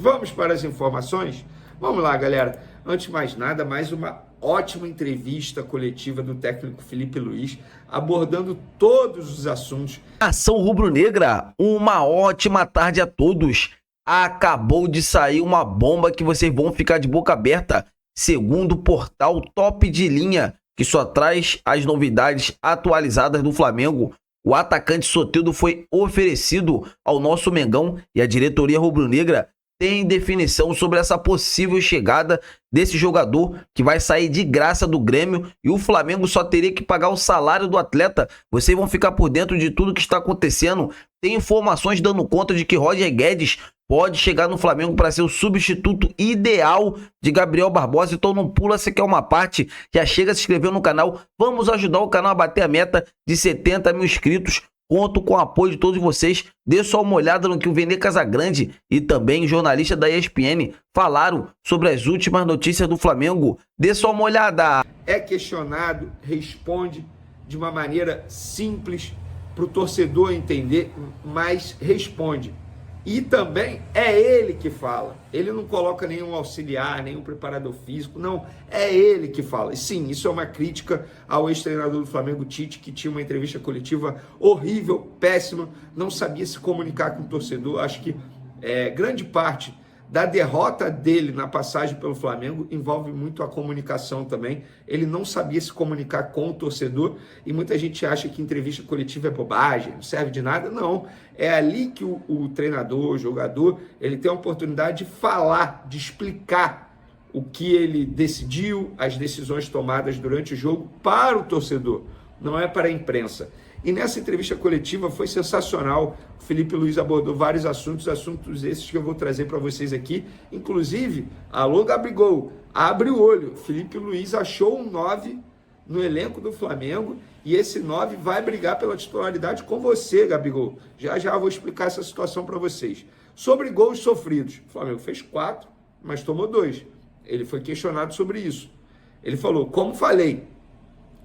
Vamos para as informações? Vamos lá, galera. Antes de mais nada, mais uma ótima entrevista coletiva do técnico Felipe Luiz, abordando todos os assuntos. Ação rubro-negra, uma ótima tarde a todos. Acabou de sair uma bomba que vocês vão ficar de boca aberta, segundo o portal Top de Linha, que só traz as novidades atualizadas do Flamengo. O atacante Soteldo foi oferecido ao nosso Mengão e a diretoria rubro-negra tem definição sobre essa possível chegada desse jogador que vai sair de graça do Grêmio e o Flamengo só teria que pagar o salário do atleta. Vocês vão ficar por dentro de tudo que está acontecendo. Tem informações dando conta de que Roger Guedes pode chegar no Flamengo para ser o substituto ideal de Gabriel Barbosa. Então não pula se quer uma parte, já chega se inscrevendo no canal. Vamos ajudar o canal a bater a meta de 70 mil inscritos. Conto com o apoio de todos vocês. Dê só uma olhada no que o Vene Casagrande e também jornalista da ESPN falaram sobre as últimas notícias do Flamengo. Dê só uma olhada. É questionado, responde de uma maneira simples para o torcedor entender, mas responde. E também é ele que fala. Ele não coloca nenhum auxiliar, nenhum preparador físico, não. É ele que fala. E sim, isso é uma crítica ao ex-treinador do Flamengo, Tite, que tinha uma entrevista coletiva horrível, péssima, não sabia se comunicar com o torcedor. Acho que grande parte da derrota dele na passagem pelo Flamengo envolve muito a comunicação também. Ele não sabia se comunicar com o torcedor e muita gente acha que entrevista coletiva é bobagem, não serve de nada. Não, é ali que o treinador, o jogador, ele tem a oportunidade de falar, de explicar o que ele decidiu, as decisões tomadas durante o jogo para o torcedor, não é para a imprensa. E nessa entrevista coletiva foi sensacional. O Felipe Luiz abordou vários assuntos esses que eu vou trazer para vocês aqui. Inclusive, alô Gabigol, abre o olho. Felipe Luiz achou um 9 no elenco do Flamengo e esse 9 vai brigar pela titularidade com você, Gabigol. Já já vou explicar essa situação para vocês. Sobre gols sofridos, o Flamengo fez 4, mas tomou 2. Ele foi questionado sobre isso. Ele falou, como falei,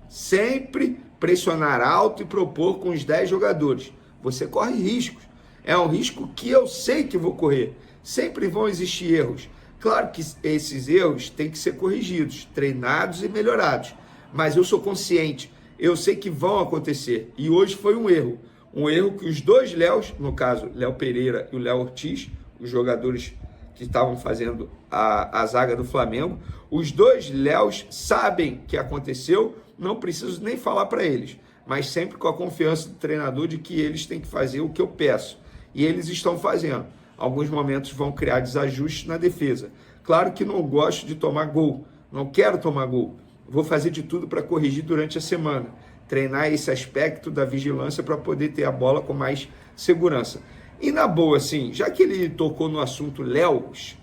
sempre pressionar alto e propor com os 10 jogadores. Você corre riscos. É um risco que eu sei que vou correr. Sempre vão existir erros. Claro que esses erros têm que ser corrigidos, treinados e melhorados. Mas eu sou consciente. Eu sei que vão acontecer. E hoje foi um erro. Um erro que os dois Léos, no caso, Léo Pereira e o Léo Ortiz, os jogadores que estavam fazendo a zaga do Flamengo, os dois Léos sabem que aconteceu. Não preciso nem falar para eles, mas sempre com a confiança do treinador de que eles têm que fazer o que eu peço. E eles estão fazendo. Alguns momentos vão criar desajustes na defesa. Claro que não gosto de tomar gol, não quero tomar gol. Vou fazer de tudo para corrigir durante a semana. Treinar esse aspecto da vigilância para poder ter a bola com mais segurança. E na boa, assim, já que ele tocou no assunto Léos,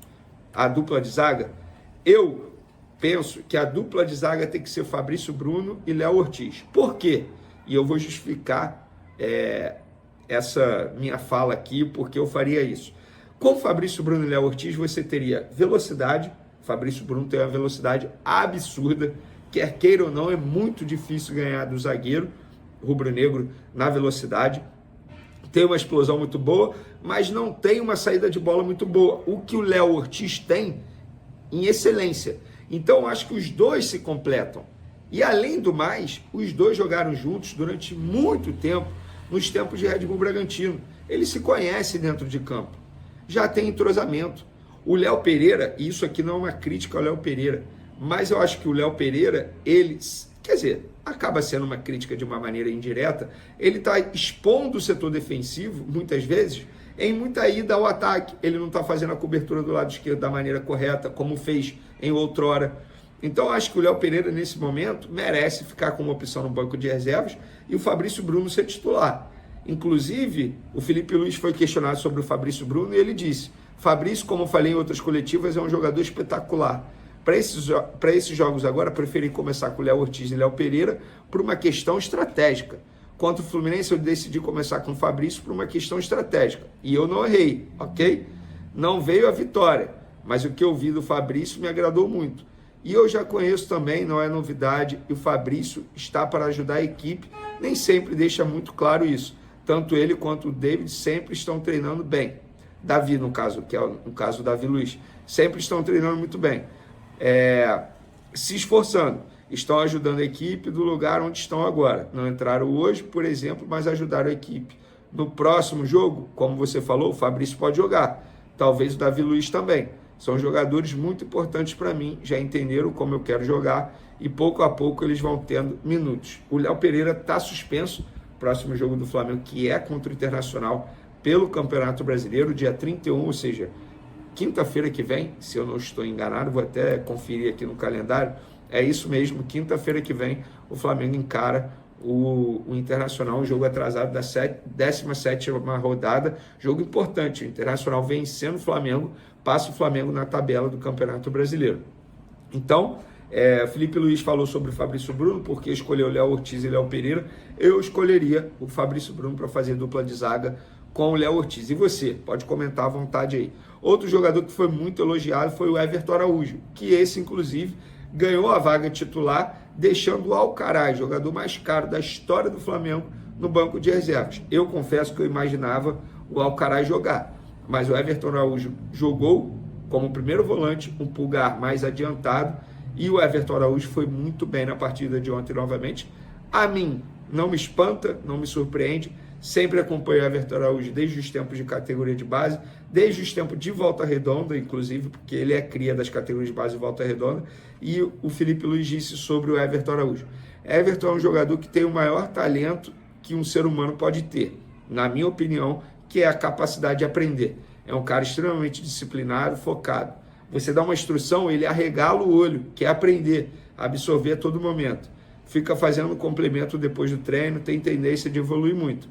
a dupla de zaga, eu penso que a dupla de zaga tem que ser Fabrício Bruno e Léo Ortiz. Por quê? E eu vou justificar essa minha fala aqui, porque eu faria isso. Com Fabrício Bruno e Léo Ortiz, você teria velocidade. Fabrício Bruno tem uma velocidade absurda. Quer queira ou não, é muito difícil ganhar do zagueiro rubro-negro na velocidade. Tem uma explosão muito boa, mas não tem uma saída de bola muito boa. O que o Léo Ortiz tem em excelência. Então, acho que os dois se completam. E, além do mais, os dois jogaram juntos durante muito tempo, nos tempos de Red Bull Bragantino. Eles se conhecem dentro de campo. Já tem entrosamento. O Léo Pereira, e isso aqui não é uma crítica ao Léo Pereira, mas eu acho que o Léo Pereira, ele, quer dizer, acaba sendo uma crítica de uma maneira indireta, ele está expondo o setor defensivo, muitas vezes, em muita ida ao ataque. Ele não está fazendo a cobertura do lado esquerdo da maneira correta, como fez em outrora. Então, acho que o Léo Pereira, nesse momento, merece ficar com uma opção no banco de reservas e o Fabrício Bruno ser titular. Inclusive, o Felipe Luiz foi questionado sobre o Fabrício Bruno e ele disse, Fabrício, como eu falei em outras coletivas, é um jogador espetacular. Para esses jogos agora, preferi começar com o Léo Ortiz e Léo Pereira por uma questão estratégica. Contra o Fluminense, eu decidi começar com o Fabrício por uma questão estratégica. E eu não errei, ok? Não veio a vitória, mas o que eu vi do Fabrício me agradou muito. E eu já conheço também, não é novidade, e o Fabrício está para ajudar a equipe, nem sempre deixa muito claro isso. Tanto ele quanto o David sempre estão treinando bem. Davi, no caso, que é no caso do Davi Luiz, sempre estão treinando muito bem, se esforçando, estão ajudando a equipe do lugar onde estão agora. Não entraram hoje, por exemplo, mas ajudaram a equipe. No próximo jogo, como você falou, o Fabrício pode jogar, talvez o Davi Luiz também. São jogadores muito importantes para mim, já entenderam como eu quero jogar e pouco a pouco eles vão tendo minutos. O Léo Pereira está suspenso, próximo jogo do Flamengo, que é contra o Internacional pelo Campeonato Brasileiro, dia 31, ou seja, quinta-feira que vem, se eu não estou enganado, vou até conferir aqui no calendário, é isso mesmo, quinta-feira que vem o Flamengo encara o Internacional, um jogo atrasado da 17ª rodada, jogo importante. O Internacional vencendo o Flamengo, passa o Flamengo na tabela do Campeonato Brasileiro. Então, Felipe Luiz falou sobre o Fabrício Bruno, porque escolheu Léo Ortiz e Léo Pereira. Eu escolheria o Fabrício Bruno para fazer dupla de zaga com o Léo Ortiz. E você? Pode comentar à vontade aí. Outro jogador que foi muito elogiado foi o Everton Araújo, que esse, inclusive, ganhou a vaga titular, deixando o Alcaraz, jogador mais caro da história do Flamengo, no banco de reservas. Eu confesso que eu imaginava o Alcaraz jogar, mas o Everton Araújo jogou como primeiro volante, um pulgar mais adiantado, e o Everton Araújo foi muito bem na partida de ontem novamente. A mim, não me espanta, não me surpreende, sempre acompanho o Everton Araújo desde os tempos de categoria de base, desde os tempos de Volta Redonda, inclusive, porque ele é cria das categorias de base de Volta Redonda, e o Felipe Luiz disse sobre o Everton Araújo. Everton é um jogador que tem o maior talento que um ser humano pode ter, na minha opinião, que é a capacidade de aprender. É um cara extremamente disciplinado, focado. Você dá uma instrução, ele arregala o olho, quer aprender, absorver a todo momento. Fica fazendo um complemento depois do treino, tem tendência de evoluir muito.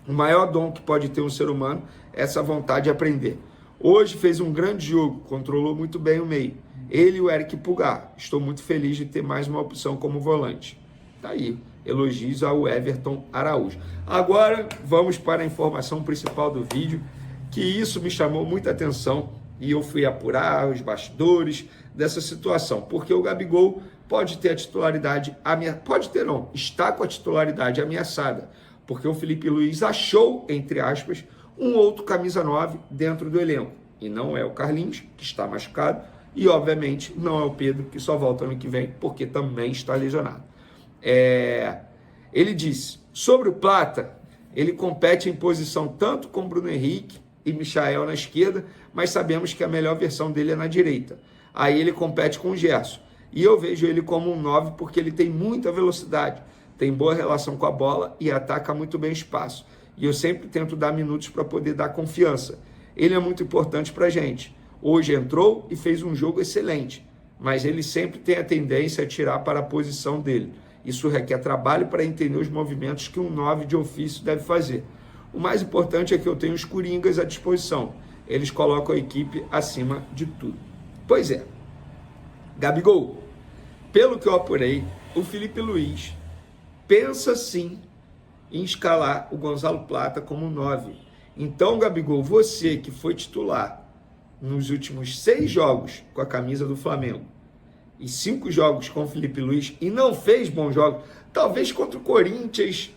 O maior dom que pode ter um ser humano é essa vontade de aprender. Hoje fez um grande jogo, controlou muito bem o meio. Ele e o Eric Pulgar. Estou muito feliz de ter mais uma opção como volante. Tá aí, elogios ao Everton Araújo. Agora vamos para a informação principal do vídeo, que isso me chamou muita atenção e eu fui apurar os bastidores dessa situação, porque o Gabigol pode ter a titularidade, pode ter não, está com a titularidade ameaçada, porque o Felipe Luiz achou, entre aspas, um outro camisa 9 dentro do elenco. E não é o Carlinhos, que está machucado, e obviamente não é o Pedro, que só volta ano que vem, porque também está lesionado. Ele disse, sobre o Plata, ele compete em posição tanto com Bruno Henrique e Michael na esquerda, mas sabemos que a melhor versão dele é na direita. Aí ele compete com o Gerson. E eu vejo ele como um 9 porque ele tem muita velocidade, tem boa relação com a bola e ataca muito bem o espaço. E eu sempre tento dar minutos para poder dar confiança. Ele é muito importante para a gente. Hoje entrou e fez um jogo excelente, mas ele sempre tem a tendência a tirar para a posição dele. Isso requer trabalho para entender os movimentos que um 9 de ofício deve fazer. O mais importante é que eu tenho os coringas à disposição. Eles colocam a equipe acima de tudo. Pois é. Gabigol, pelo que eu apurei, o Felipe Luiz pensa sim em escalar o Gonzalo Plata como 9. Então, Gabigol, você que foi titular nos últimos 6 jogos com a camisa do Flamengo e 5 jogos com o Felipe Luiz e não fez bons jogos, talvez contra o Corinthians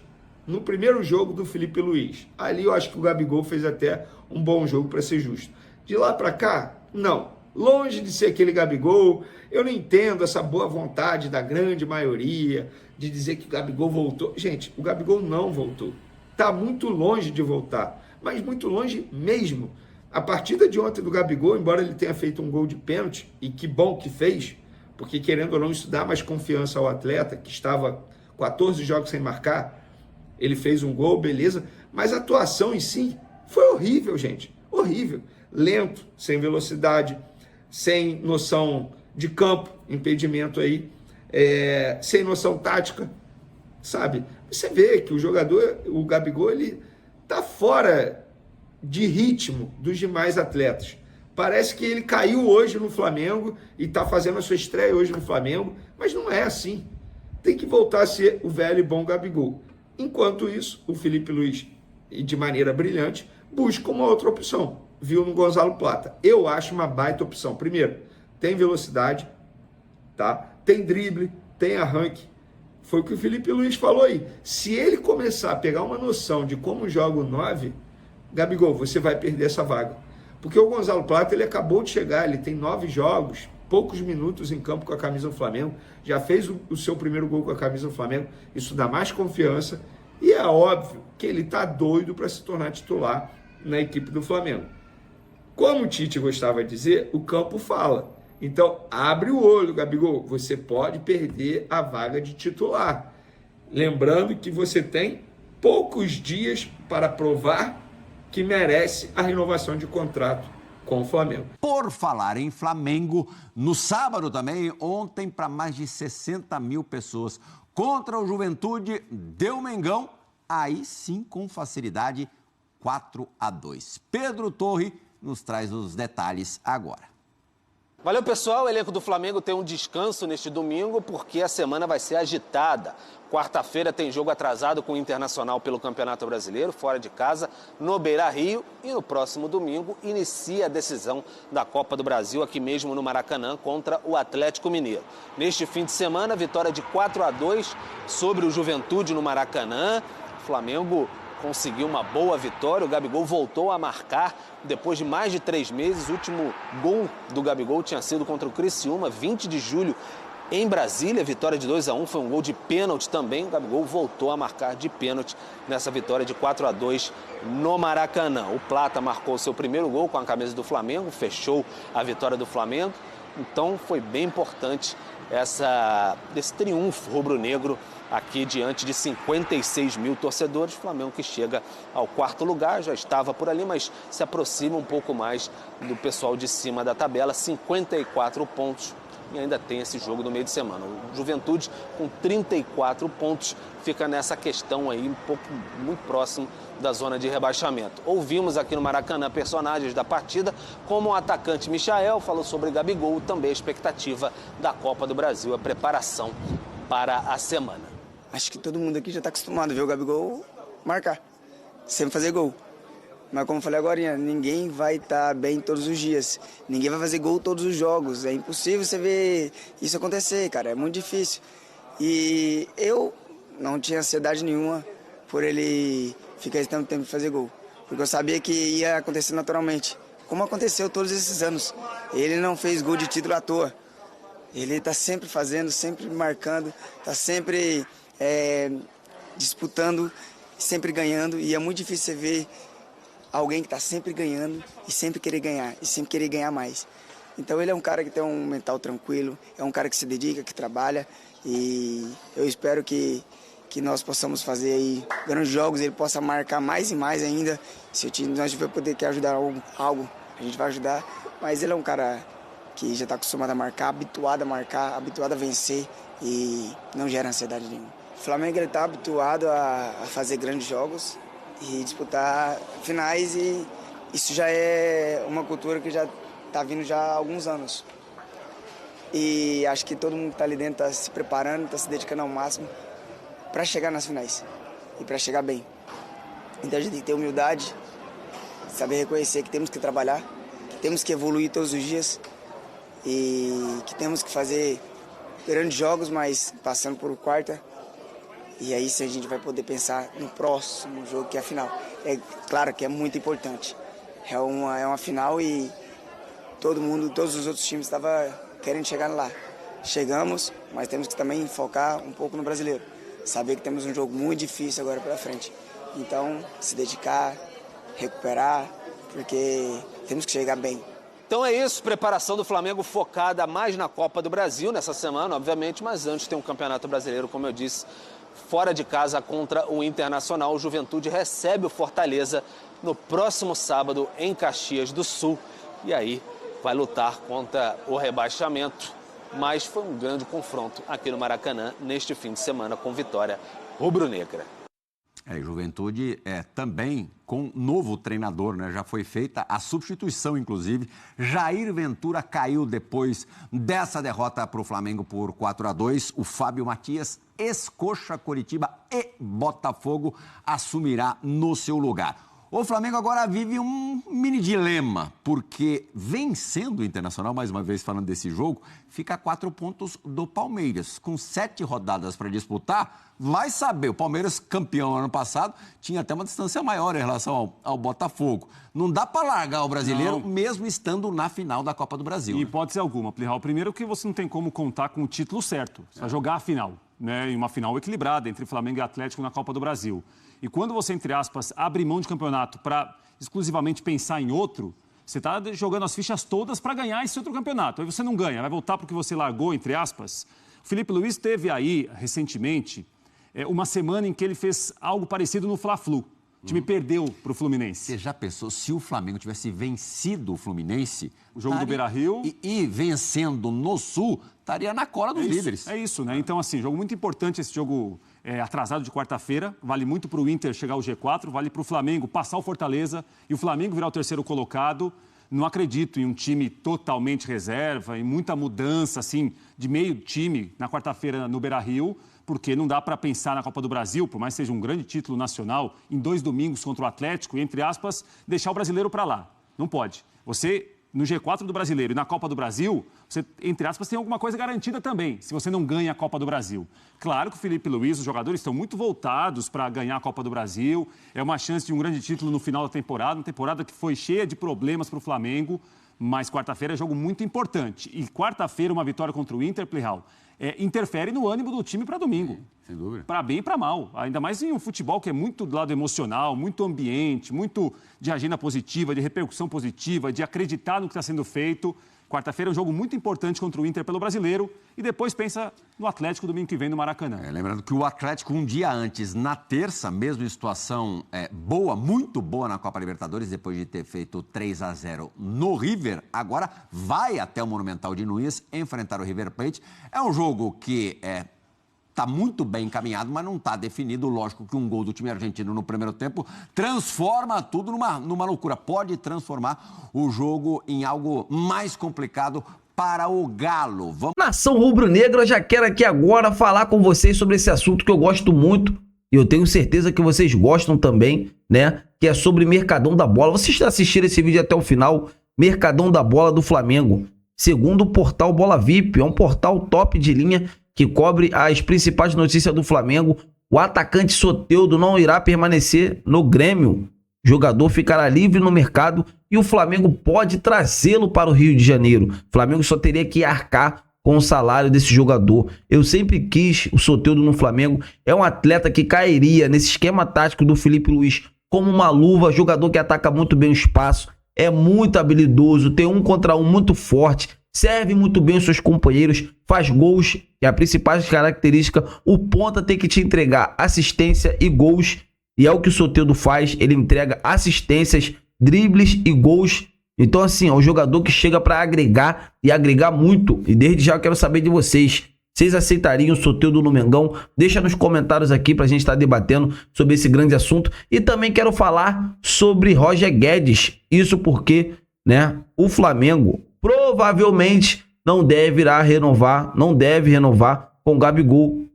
no primeiro jogo do Felipe Luiz. Ali eu acho que o Gabigol fez até um bom jogo, para ser justo. De lá para cá, não. Longe de ser aquele Gabigol, eu não entendo essa boa vontade da grande maioria de dizer que o Gabigol voltou. Gente, o Gabigol não voltou. Está muito longe de voltar, mas muito longe mesmo. A partida de ontem do Gabigol, embora ele tenha feito um gol de pênalti, e que bom que fez, porque querendo ou não, isso dá mais confiança ao atleta, que estava 14 jogos sem marcar, ele fez um gol, beleza, mas a atuação em si foi horrível, gente, horrível. Lento, sem velocidade, sem noção de campo, impedimento aí, sem noção tática, sabe? Você vê que o jogador, o Gabigol, ele tá fora de ritmo dos demais atletas. Parece que ele caiu hoje no Flamengo e tá fazendo a sua estreia hoje no Flamengo, mas não é assim. Tem que voltar a ser o velho e bom Gabigol. Enquanto isso, o Felipe Luiz, de maneira brilhante, busca uma outra opção. Viu no Gonzalo Plata. Eu acho uma baita opção. Primeiro, tem velocidade, tá? Tem drible, tem arranque. Foi o que o Felipe Luiz falou aí. Se ele começar a pegar uma noção de como joga o 9, Gabigol, você vai perder essa vaga. Porque o Gonzalo Plata, ele acabou de chegar, ele tem 9 jogos, poucos minutos em campo com a camisa do Flamengo, já fez o seu primeiro gol com a camisa do Flamengo, isso dá mais confiança, e é óbvio que ele está doido para se tornar titular na equipe do Flamengo. Como o Tite gostava de dizer, o campo fala. Então, abre o olho, Gabigol, você pode perder a vaga de titular. Lembrando que você tem poucos dias para provar que merece a renovação de contrato com o Flamengo. Por falar em Flamengo, no sábado também, ontem, para mais de 60 mil pessoas, contra o Juventude, deu Mengão, aí sim com facilidade, 4-2. Pedro Torre nos traz os detalhes agora. Valeu, pessoal. O elenco do Flamengo tem um descanso neste domingo porque a semana vai ser agitada. Quarta-feira tem jogo atrasado com o Internacional pelo Campeonato Brasileiro, fora de casa, no Beira-Rio. E no próximo domingo inicia a decisão da Copa do Brasil aqui mesmo no Maracanã contra o Atlético Mineiro. Neste fim de semana, vitória de 4-2 sobre o Juventude no Maracanã. O Flamengo conseguiu uma boa vitória, o Gabigol voltou a marcar depois de mais de 3 meses. O último gol do Gabigol tinha sido contra o Criciúma, 20 de julho, em Brasília. Vitória de 2-1, foi um gol de pênalti também. O Gabigol voltou a marcar de pênalti nessa vitória de 4-2 no Maracanã. O Plata marcou seu primeiro gol com a camisa do Flamengo, fechou a vitória do Flamengo. Então foi bem importante esse triunfo rubro-negro aqui diante de 56 mil torcedores. O Flamengo que chega ao 4º lugar, já estava por ali, mas se aproxima um pouco mais do pessoal de cima da tabela, 54 pontos. E ainda tem esse jogo no meio de semana. O Juventude, com 34 pontos, fica nessa questão aí, muito próximo da zona de rebaixamento. Ouvimos aqui no Maracanã personagens da partida, como o atacante Michael, falou sobre Gabigol, também a expectativa da Copa do Brasil, a preparação para a semana. Acho que todo mundo aqui já está acostumado a ver o Gabigol marcar, sempre fazer gol. Mas como eu falei agora, ninguém vai estar bem todos os dias. Ninguém vai fazer gol todos os jogos. É impossível você ver isso acontecer, cara. É muito difícil. E eu não tinha ansiedade nenhuma por ele ficar esse tanto tempo de fazer gol. Porque eu sabia que ia acontecer naturalmente. Como aconteceu todos esses anos. Ele não fez gol de título à toa. Ele está sempre fazendo, sempre marcando, está sempre disputando, sempre ganhando. E é muito difícil você ver alguém que está sempre ganhando e sempre querer ganhar, e sempre querer ganhar mais. Então ele é um cara que tem um mental tranquilo, é um cara que se dedica, que trabalha, e eu espero que nós possamos fazer aí grandes jogos, ele possa marcar mais e mais ainda. Se o time nós tiver poder que ajudar algo, a gente vai ajudar, mas ele é um cara que já está acostumado a marcar, habituado a vencer e não gera ansiedade nenhuma. O Flamengo está habituado a fazer grandes jogos e disputar finais, e isso já é uma cultura que já está vindo já há alguns anos. E acho que todo mundo que está ali dentro está se preparando, está se dedicando ao máximo para chegar nas finais e para chegar bem. Então a gente tem que ter humildade, saber reconhecer que temos que trabalhar, que temos que evoluir todos os dias e que temos que fazer grandes jogos, mas passando por quarta. E aí sim a gente vai poder pensar no próximo jogo, que é a final. É claro que é muito importante. É uma final e todos os outros times estavam querendo chegar lá. Chegamos, mas temos que também focar um pouco no brasileiro. Saber que temos um jogo muito difícil agora pela frente. Então, se dedicar, recuperar, porque temos que chegar bem. Então é isso, preparação do Flamengo focada mais na Copa do Brasil nessa semana, obviamente, mas antes tem um Campeonato Brasileiro, como eu disse, fora de casa contra o Internacional. O Juventude recebe o Fortaleza no próximo sábado em Caxias do Sul. E aí vai lutar contra o rebaixamento. Mas foi um grande confronto aqui no Maracanã neste fim de semana com vitória rubro-negra. Juventude também com novo treinador, né? Já foi feita a substituição, inclusive. Jair Ventura caiu depois dessa derrota para o Flamengo por 4-2. O Fábio Matias, ex-Coxa, Coritiba e Botafogo, assumirá no seu lugar. O Flamengo agora vive um mini dilema, porque vencendo o Internacional, mais uma vez falando desse jogo, fica a 4 pontos do Palmeiras. Com 7 rodadas para disputar, vai saber. O Palmeiras, campeão ano passado, tinha até uma distância maior em relação ao Botafogo. Não dá para largar o brasileiro, mesmo estando na final da Copa do Brasil. Em hipótese alguma, Plihal. Primeiro que você não tem como contar com o título certo. Você vai jogar a final, né? Em uma final equilibrada entre Flamengo e Atlético na Copa do Brasil. E quando você, entre aspas, abre mão de campeonato para exclusivamente pensar em outro, você está jogando as fichas todas para ganhar esse outro campeonato. Aí você não ganha, vai voltar porque você largou, entre aspas. O Felipe Luiz teve aí, recentemente, uma semana em que ele fez algo parecido no Fla-Flu. O time perdeu para o Fluminense. Você já pensou se o Flamengo tivesse vencido o Fluminense? O jogo do Beira-Rio. E vencendo no Sul, estaria na cola dos líderes. É isso, né? Então, assim, jogo muito importante esse jogo atrasado de quarta-feira. Vale muito para o Inter chegar ao G4, vale para o Flamengo passar o Fortaleza e o Flamengo virar o terceiro colocado. Não acredito em um time totalmente reserva, em muita mudança, assim, de meio time na quarta-feira no Beira-Rio, porque não dá para pensar na Copa do Brasil, por mais que seja um grande título nacional, em 2 domingos contra o Atlético, e, entre aspas, deixar o brasileiro para lá. Não pode. Você, no G4 do Brasileiro e na Copa do Brasil, você, entre aspas, tem alguma coisa garantida também, se você não ganha a Copa do Brasil. Claro que o Felipe Luiz, os jogadores estão muito voltados para ganhar a Copa do Brasil, é uma chance de um grande título no final da temporada, uma temporada que foi cheia de problemas para o Flamengo, mas quarta-feira é jogo muito importante. E quarta-feira, uma vitória contra o Inter, Plihal, interfere no ânimo do time para domingo. Sem dúvida. Para bem e para mal. Ainda mais em um futebol que é muito do lado emocional, muito ambiente, muito de agenda positiva, de repercussão positiva, de acreditar no que está sendo feito. Quarta-feira é um jogo muito importante contra o Inter pelo Brasileiro e depois pensa no Atlético domingo que vem no Maracanã. Lembrando que o Atlético, um dia antes, na terça, mesmo em situação boa, muito boa na Copa Libertadores, depois de ter feito 3-0 no River, agora vai até o Monumental de Nunes enfrentar o River Plate. É um jogo que está muito bem encaminhado, mas não está definido. Lógico que um gol do time argentino no primeiro tempo transforma tudo numa loucura. Pode transformar o jogo em algo mais complicado para o Galo. Nação Rubro-Negra, eu já quero aqui agora falar com vocês sobre esse assunto que eu gosto muito e eu tenho certeza que vocês gostam também, né? Que é sobre Mercadão da Bola. Vocês assistiram esse vídeo até o final? Mercadão da Bola do Flamengo. Segundo o portal Bola VIP, é um portal top de linha que cobre as principais notícias do Flamengo. O atacante Soteldo não irá permanecer no Grêmio. O jogador ficará livre no mercado e o Flamengo pode trazê-lo para o Rio de Janeiro. O Flamengo só teria que arcar com o salário desse jogador. Eu sempre quis o Soteldo no Flamengo. É um atleta que cairia nesse esquema tático do Felipe Luiz como uma luva. Jogador que ataca muito bem o espaço. É muito habilidoso, tem 1 contra 1 muito forte. Serve muito bem os seus companheiros, faz gols, e a principal característica, o ponta tem que te entregar assistência e gols, e é o que o Soteldo faz, ele entrega assistências, dribles e gols. Então assim, é um jogador que chega para agregar e agregar muito, e desde já eu quero saber de vocês. Vocês aceitariam o Soteldo no Mengão? Deixa nos comentários aqui pra gente estar debatendo sobre esse grande assunto. E também quero falar sobre Roger Guedes, isso porque, né, o Flamengo provavelmente não deve renovar com o Gabigol.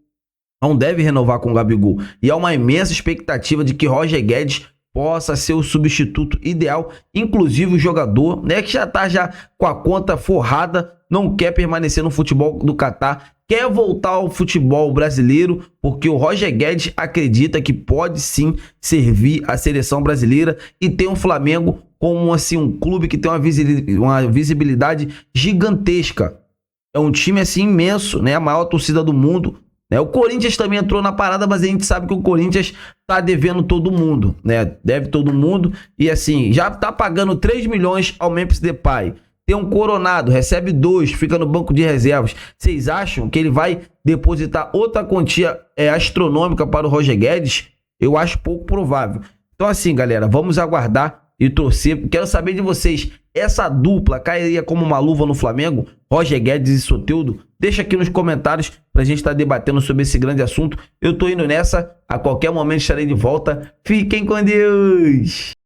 Não deve renovar com o Gabigol. E há uma imensa expectativa de que Roger Guedes possa ser o substituto ideal. Inclusive o jogador, né, que já está com a conta forrada, não quer permanecer no futebol do Catar, quer voltar ao futebol brasileiro, porque o Roger Guedes acredita que pode sim servir a seleção brasileira e tem o Flamengo como assim um clube que tem uma visibilidade gigantesca. É um time assim imenso, né? A maior torcida do mundo, né? O Corinthians também entrou na parada, mas a gente sabe que o Corinthians tá devendo todo mundo, né? Deve todo mundo e assim, já tá pagando 3 milhões ao Memphis Depay. Tem um Coronado, recebe 2, fica no banco de reservas. Vocês acham que ele vai depositar outra quantia astronômica para o Roger Guedes? Eu acho pouco provável. Então assim, galera, vamos aguardar e torcer. Quero saber de vocês, essa dupla cairia como uma luva no Flamengo? Roger Guedes e Soteldo? Deixa aqui nos comentários pra gente estar debatendo sobre esse grande assunto. Eu tô indo nessa, a qualquer momento estarei de volta. Fiquem com Deus!